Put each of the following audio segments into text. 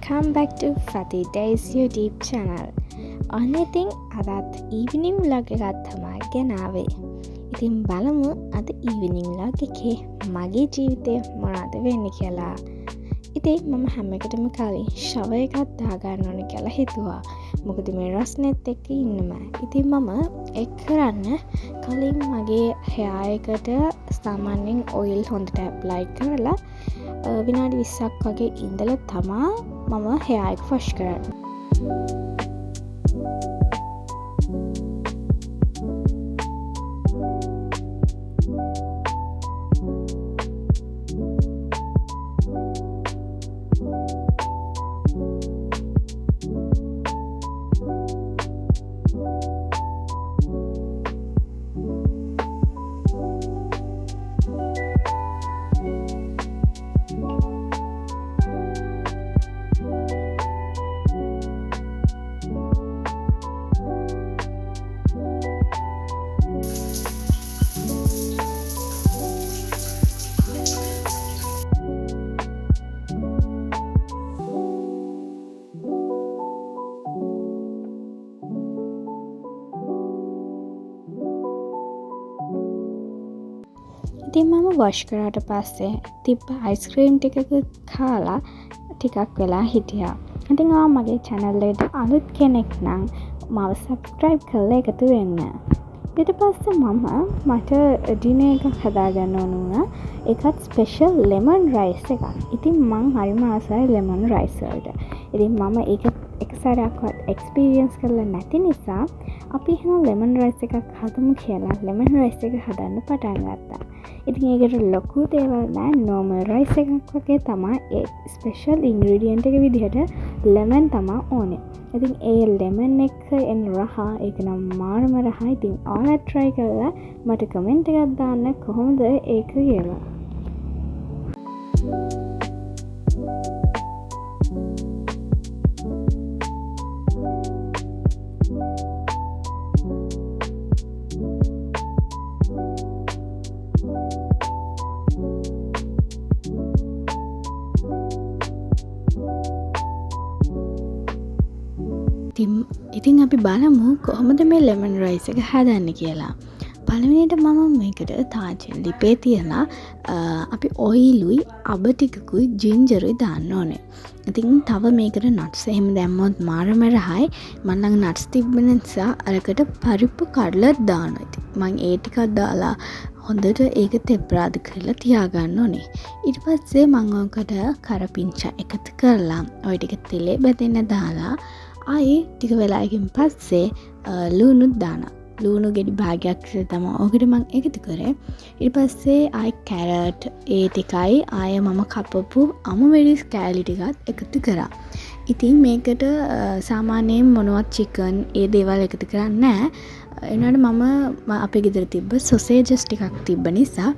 welcome back to Fatty Days YouTube channel. ඔන්න ඉතින් අදත් evening vlog එකක් තමයි ගෙනාවේ. ඉතින් බලමු අද evening vlog එකේ මගේ ජීවිතේ මොනවද වෙන්නේ කියලා. ඉතින් මම හැම එකටම කලින් shower එකක් දාගන්න ඕනේ කියලා හිතුවා. මොකද මේ රස්නෙත් එක්ක ඉන්නම. ඉතින් මම ඒක කරන්න කලින් මගේ hair එකට සාමාන්‍යයෙන් oil හොඳට apply කරලා විනාඩි 20ක් වගේ ඉඳලා තමා මම hair එක wash කරන්නේ. ඉතින් මම වොෂ් කරාට පස්සේ තිබ්බ අයිස්ක්‍රීම් ටිකකුත් කාලා ටිකක් වෙලා හිටියා. ඉතින් මගේ channel එකට අලුත් කෙනෙක් නම් මාව subscribe කරලා එකතු වෙන්න. ඊට පස්සේ මට dinner එකක් හදාගන්න ඕන වුණා. ඒකත් special lemon rice එකක්. ඉතින් මං හරිම ආසයි lemon rice වලට. ඉතින් මම ඒක එක සැරයක්වත් experience කරලා නැති නිසා අපි එහෙනම් lemon rice එකක් හදමු කියලා lemon rice එක හදන්න පටන් ගත්තා. ඉතින් ඒකට ලොකු දේවල් නෑ, normal rice එකක් වගේ තමයි. ඒ special ingredient එක විදිහට lemon තමයි ඕනේ. ඉතින් ඒ lemon එක එන රහ ඒක නම් මාරම රහයි. ඉතින් ඔයාලා try කරලා මට comment එකක් දාන්න කොහොමද ඒක කියලා. ඉතින් අපි බලමු කොහොමද මේ lemon rice එක හදන්නේ කියලා. පළවෙනියට මම මේකට තාජෙන් ලිපේ තියලා අපි ඔයිලුයි අබ ටිකකුයි ජින්ජරුයි දාන්න ඕනේ. ඉතින් තව මේකට nuts එහෙම දැම්මොත් මාරම රහයි. මම ළඟ nuts තිබ්බ නිසා අරකට පරිප්පු කඩලා දානවා. ඉතින් මම ඒ ටිකක් දාලා හොඳට ඒක තෙප්රාද කරලා තියාගන්න ඕනේ. ඊට පස්සේ මම ඔකට කරපිංචා එකතු කරලා ඔය ටික තෙලේ බැදෙන්න දාලා ආයේ ටික වෙලාවකින් පස්සේ ලුණුත් දානවා. ලුණු ගෙඩි භාගයක් තමයි ඔකට මම එකතු කරේ. ඊට පස්සේ ආයි කැරට් ඒ ටිකයි ආයේ මම කපපු අමු මෙරිස් කෑලි ටිකත් එකතු කරා. ඉතින් මේකට සාමාන්‍යයෙන් මොනවත් චිකන් ඒ දේවල් එකතු කරන්නේ නැහැ. එනවාට මම අපේ ගෙදර තිබ්බ සොසේජස් ටිකක් තිබ්බ නිසා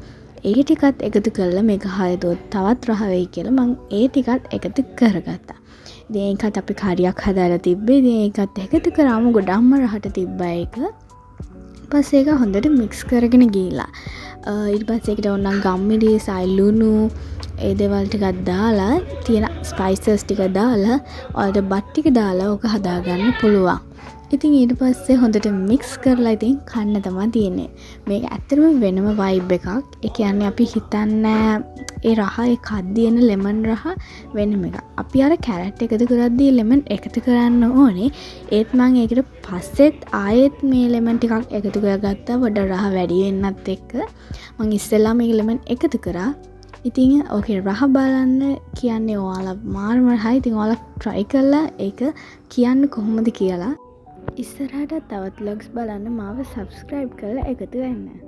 ඒ ටිකත් එකතු කරලා මේක හයදොත් තවත් රහ වෙයි කියලා මම ඒ ටිකත් එකතු කරගත්තා. ඉතින් ඒකත් අපි කාරියක් හදාලා තිබ්බේ. ඉතින් ඒකත් එකතු කරාම ගොඩක්ම රහට තිබ්බා ඒක. ඊපස්සේ ඒක හොඳට මික්ස් කරගෙන ගිහලා ඊට පස්සේ ඒකට ඕනනම් ගම්මිරිස් ලුණු ඒ දේවල් ටිකක් දාලා තියෙන ස්පයිසස් ටික දාලා ඔයාලට බත් ටික දාලා ඕක හදාගන්න පුළුවන්. ඉතින් ඊට පස්සේ හොඳට මික්ස් කරලා ඉතින් කන්න තමයි තියෙන්නේ. මේක ඇත්තටම වෙනම vibe එකක්. ඒ කියන්නේ අපි හිතන්නේ ඒ රහ ඒ කද්දියන lemon රහ වෙනම එකක්. අපි අර කැරට් එකතු කරද්දී lemon එකතු කරන්න ඕනේ. ඒත් මම ඒකට පස්සෙත් ආයෙත් මේ lemon ටිකක් එකතු කරගත්තා වඩා රහ වැඩි වෙන්නත් එක්ක. මම ඉස්සෙල්ලා මේක lemon එකතු කරා. ඉතින් ඕකේ රහ බලන්න කියන්නේ ඔයාලා මාරම රහයි. ඉතින් ඔයාලා try කරලා ඒක කියන්න කොහොමද කියලා. ඉස්සරහට තවත් vlogs බලන්න මාව subscribe කරලා එකතු වෙන්න.